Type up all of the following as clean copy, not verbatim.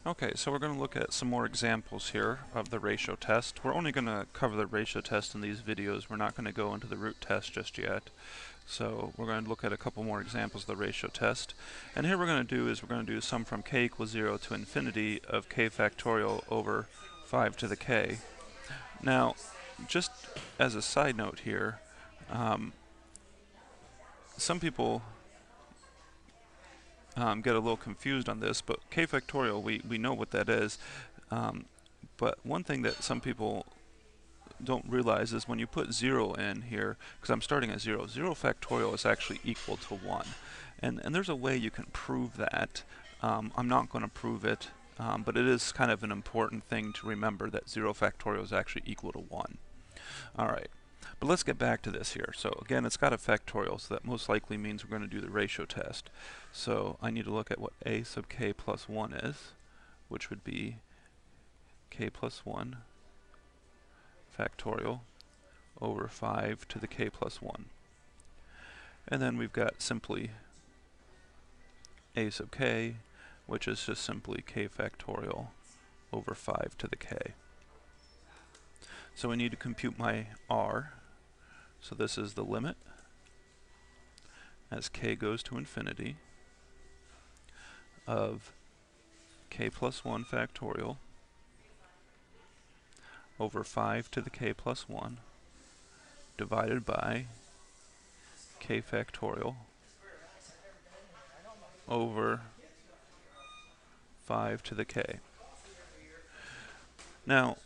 Okay, so we're going to look at some more examples here of the ratio test. We're only going to cover the ratio test in these videos. We're not going to go into the root test just yet. So we're going to look at a couple more examples of the ratio test. And here we're going to do is we're going to do sum from k equals 0 to infinity of k factorial over 5 to the k. Now, just as a side note here, some people get a little confused on this, but k factorial, we know what that is. But one thing that some people don't realize is when you put 0 in here, because I'm starting at 0, 0 factorial is actually equal to 1. And there's a way you can prove that. I'm not going to prove it, but it is kind of an important thing to remember that 0 factorial is actually equal to 1. Alright, but let's get back to this here. So again, it's got a factorial, so that most likely means we're going to do the ratio test. So I need to look at what a sub k plus 1 is, which would be k plus 1 factorial over 5 to the k plus 1. And then we've got simply a sub k, which is just simply k factorial over 5 to the k. So we need to compute my r. So this is the limit as k goes to infinity of k plus 1 factorial over 5 to the k plus 1 divided by k factorial over 5 to the k. Now,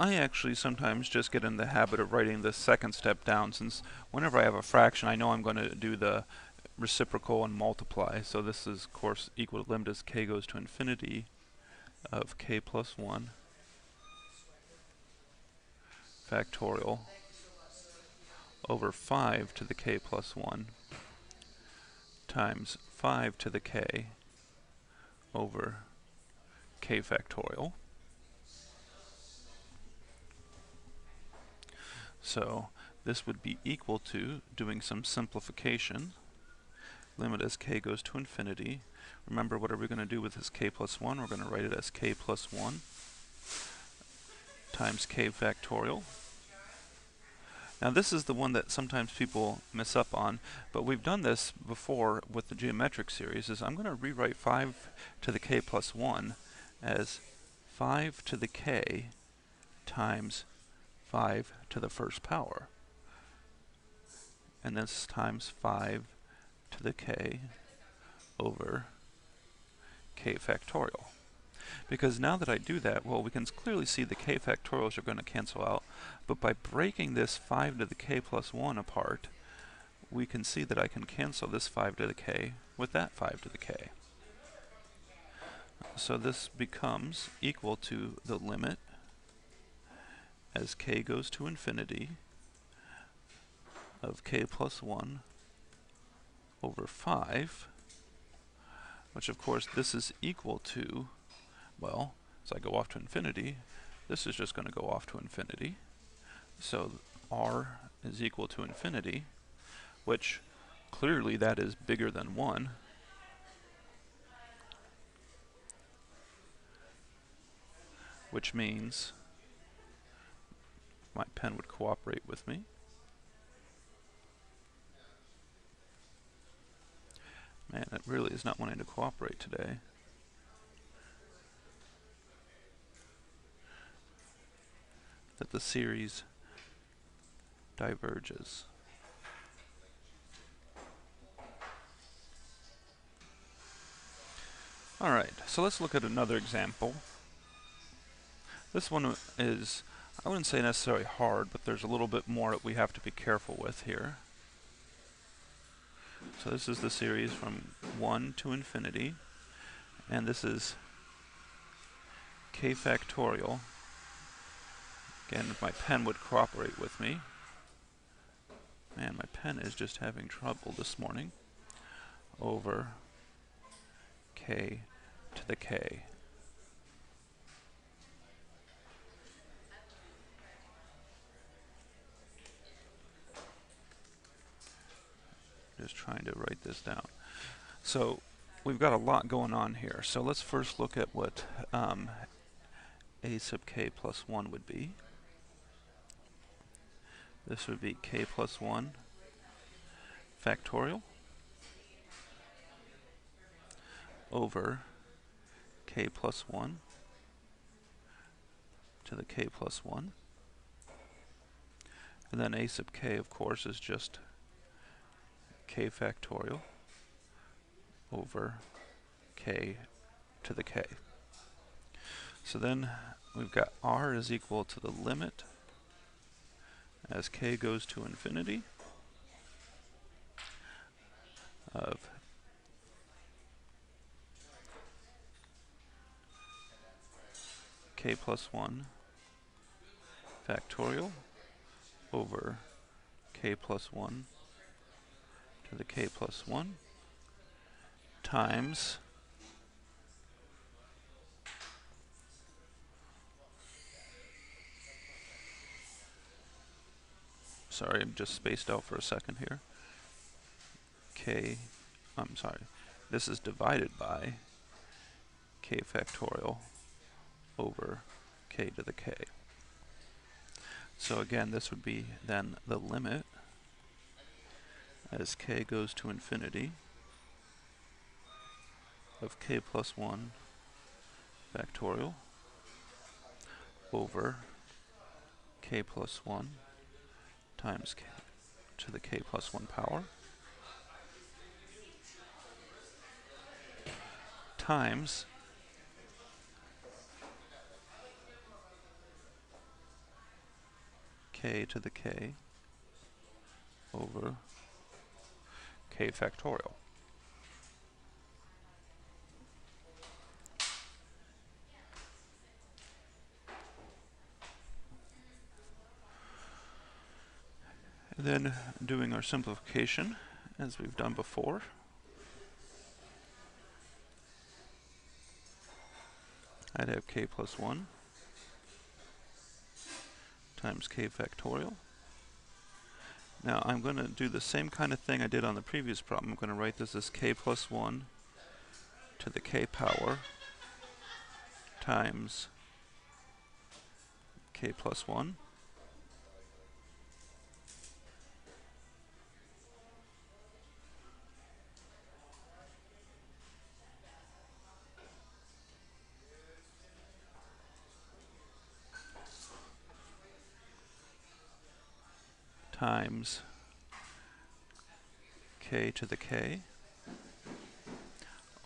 I actually sometimes just get in the habit of writing the second step down, since whenever I have a fraction I know I'm going to do the reciprocal and multiply. So this is of course equal to limit as k goes to infinity of k plus 1 factorial over 5 to the k plus 1 times 5 to the k over k factorial. So this would be equal to, doing some simplification, limit as k goes to infinity. Remember, what are we going to do with this k plus 1? We're going to write it as k plus 1 times k factorial. Now this is the one that sometimes people mess up on, but we've done this before with the geometric series. Is I'm going to rewrite 5 to the k plus 1 as 5 to the k times 5 to the first power. And this times 5 to the k over k factorial. Because now that I do that, well, we can clearly see the k factorials are going to cancel out, but by breaking this 5 to the k plus 1 apart, we can see that I can cancel this 5 to the k with that 5 to the k. So this becomes equal to the limit as k goes to infinity of k plus 1 over 5, which of course this is equal to, well, as I go off to infinity, this is just going to go off to infinity. So r is equal to infinity, which clearly that is bigger than 1. Which means my pen would cooperate with me. Man, it really is not wanting to cooperate today. That the series diverges. Alright, so let's look at another example. This one is, I wouldn't say necessarily hard, but there's a little bit more that we have to be careful with here. So this is the series from 1 to infinity, and this is k factorial. Again, if my pen would cooperate with me. Man, my pen is just having trouble this morning. Over k to the k. Just trying to write this down. So we've got a lot going on here. So let's first look at what a sub k plus 1 would be. This would be k plus 1 factorial over k plus 1 to the k plus 1. And then a sub k, of course, is just k factorial over k to the k. So then we've got r is equal to the limit as k goes to infinity of k plus 1 factorial over k plus 1 to the k plus 1 times sorry, I'm just spaced out for a second here. This is divided by k factorial over k to the k. So again, this would be then the limit as k goes to infinity of k plus 1 factorial over k plus 1 times k to the k plus 1 power times k to the k over k factorial. And then doing our simplification as we've done before. I'd have k plus 1 times k factorial. Now I'm going to do the same kind of thing I did on the previous problem. I'm going to write this as k plus 1 to the k power times k plus 1 times k to the k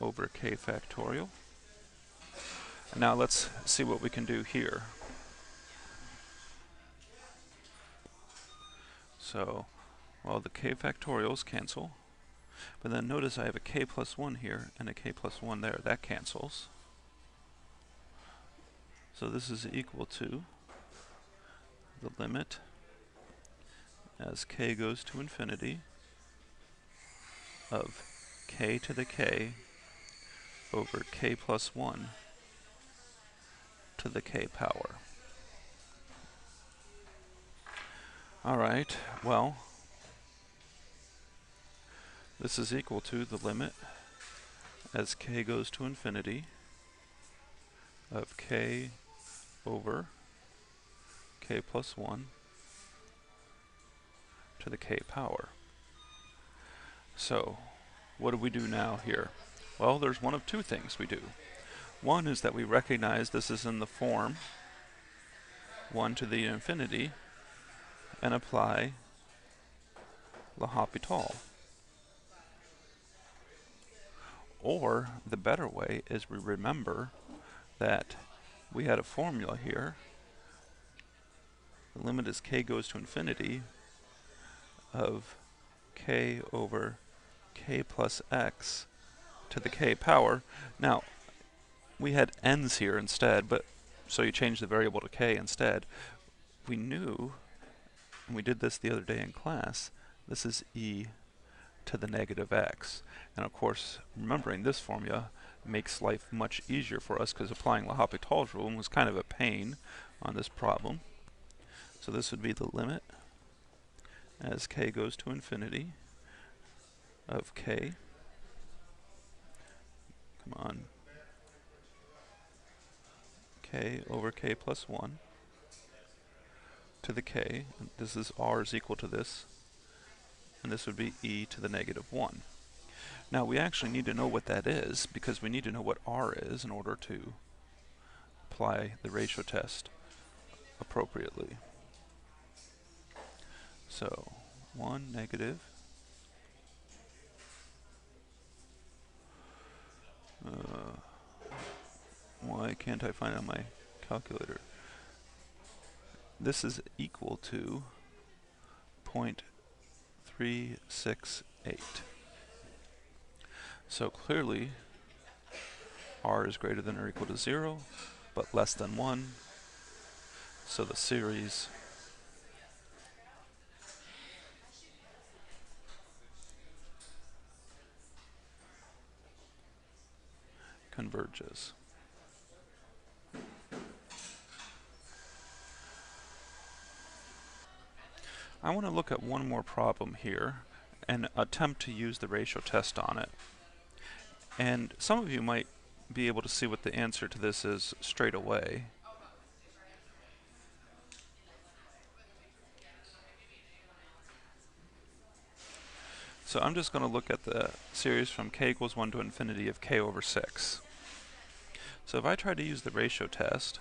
over k factorial. And now let's see what we can do here. So, well, the k factorials cancel, but then notice I have a k plus 1 here and a k plus 1 there. That cancels. So this is equal to the limit as k goes to infinity of k to the k over k plus 1 to the k power. Alright, well, this is equal to the limit as k goes to infinity of k over k plus 1 to the k power. So, what do we do now here? Well, there's one of two things we do. One is that we recognize this is in the form 1 to the infinity and apply L'Hopital. Or, the better way is we remember that we had a formula here. The limit as k goes to infinity of k over k plus x to the k power. Now, we had n's here instead, but so you change the variable to k instead. We knew, and we did this the other day in class, this is e to the negative x. And of course, remembering this formula makes life much easier for us because applying L'Hopital's rule was kind of a pain on this problem. So this would be the limit as k goes to infinity of k come on, k over k plus 1 to the k, and this is r is equal to this, and this would be e to the negative 1. Now we actually need to know what that is, because we need to know what r is in order to apply the ratio test appropriately. So 1 negative why can't I find it on my calculator? This is equal to 0.368. So clearly r is greater than or equal to 0, but less than 1. So the series converges. I want to look at one more problem here and attempt to use the ratio test on it. And some of you might be able to see what the answer to this is straight away. So I'm just going to look at the series from k equals 1 to infinity of k over 6. So if I try to use the ratio test,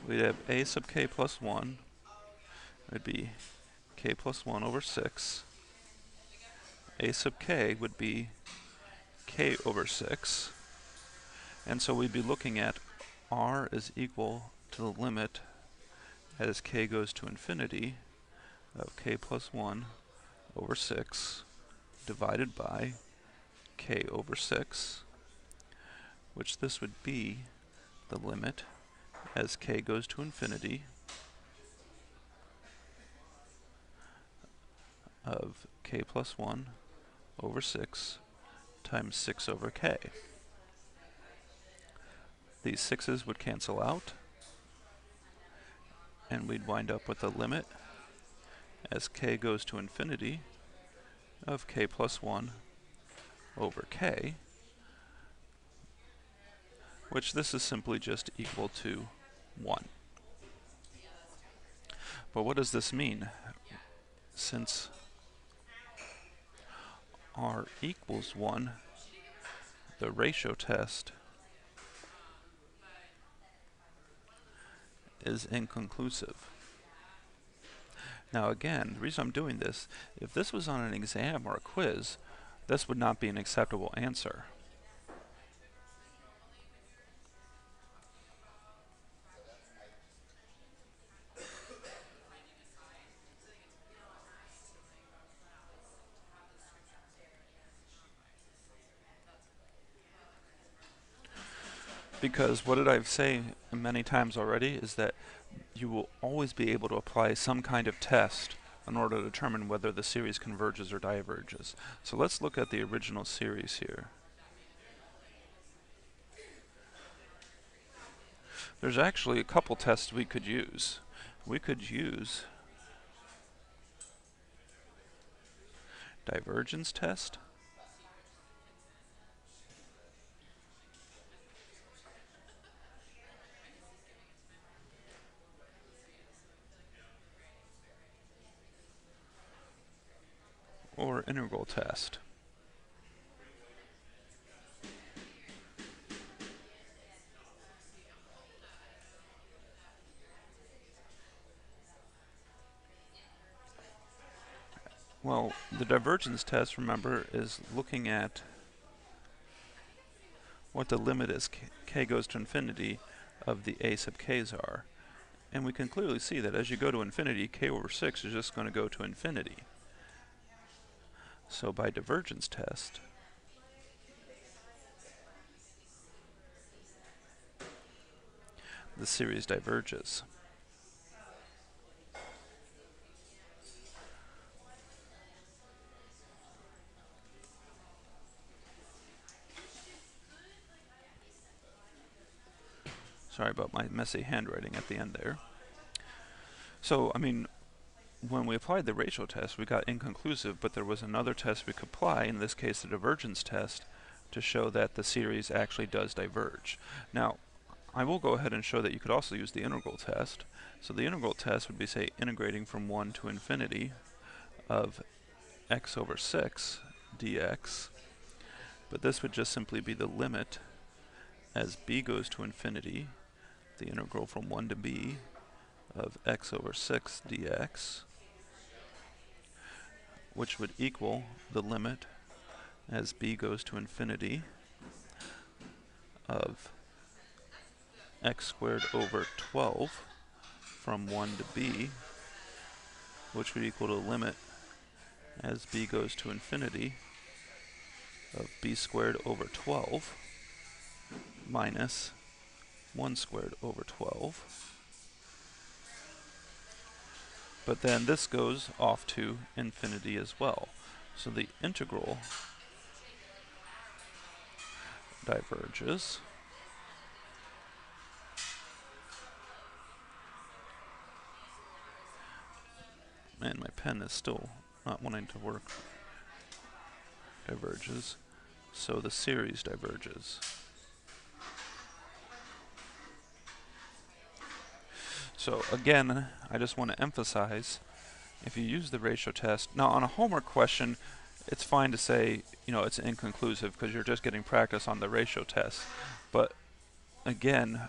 we'd have a sub k plus 1 would be k plus 1 over 6. A sub k would be k over 6. And so we'd be looking at r is equal to the limit as k goes to infinity of k plus 1 over 6 divided by k over 6, which this would be the limit as k goes to infinity of k plus 1 over 6 times 6 over k. These 6's would cancel out, and we'd wind up with a limit as k goes to infinity of k plus 1 over k, which this is simply just equal to 1. But what does this mean? Since r equals 1, the ratio test is inconclusive. Now again, the reason I'm doing this, if this was on an exam or a quiz, this would not be an acceptable answer. Because what did I say many times already is that you will always be able to apply some kind of test in order to determine whether the series converges or diverges. So let's look at the original series here. There's actually a couple tests we could use. We could use divergence test, or integral test. Well, the divergence test, remember, is looking at what the limit is k goes to infinity of the a sub k's are. And we can clearly see that as you go to infinity, k over 6 is just going to go to infinity. So by divergence test, the series diverges. Sorry about my messy handwriting at the end there. So, I mean, when we applied the ratio test, we got inconclusive, but there was another test we could apply, in this case the divergence test, to show that the series actually does diverge. Now, I will go ahead and show that you could also use the integral test. So the integral test would be, say, integrating from 1 to infinity of x over 6 dx, but this would just simply be the limit as b goes to infinity, the integral from 1 to b of x over 6 dx, which would equal the limit as b goes to infinity of x squared over 12 from 1 to b, which would equal the limit as b goes to infinity of b squared over 12 minus 1 squared over 12. But then this goes off to infinity as well. So the integral diverges. And my pen is still not wanting to work. Diverges. So the series diverges. So again, I just want to emphasize, if you use the ratio test, now on a homework question, it's fine to say, you know, it's inconclusive because you're just getting practice on the ratio test. But again,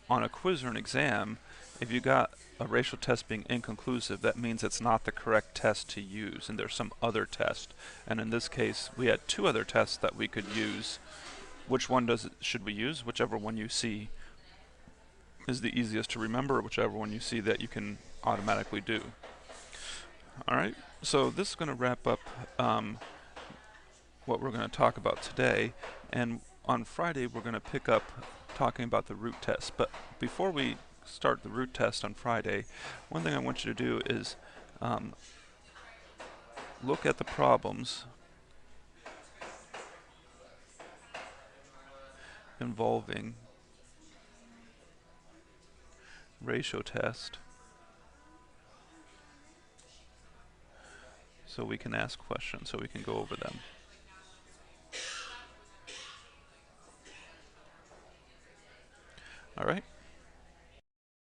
on a quiz or an exam, if you got a ratio test being inconclusive, that means it's not the correct test to use, and there's some other test. And in this case, we had 2 other tests that we could use. Which one should we use? Whichever one you see is the easiest to remember, whichever one you see that you can automatically do. Alright, so this is going to wrap up what we're going to talk about today, and on Friday we're going to pick up talking about the root test. But before we start the root test on Friday, one thing I want you to do is look at the problems involving ratio test so we can ask questions, so we can go over them. Alright?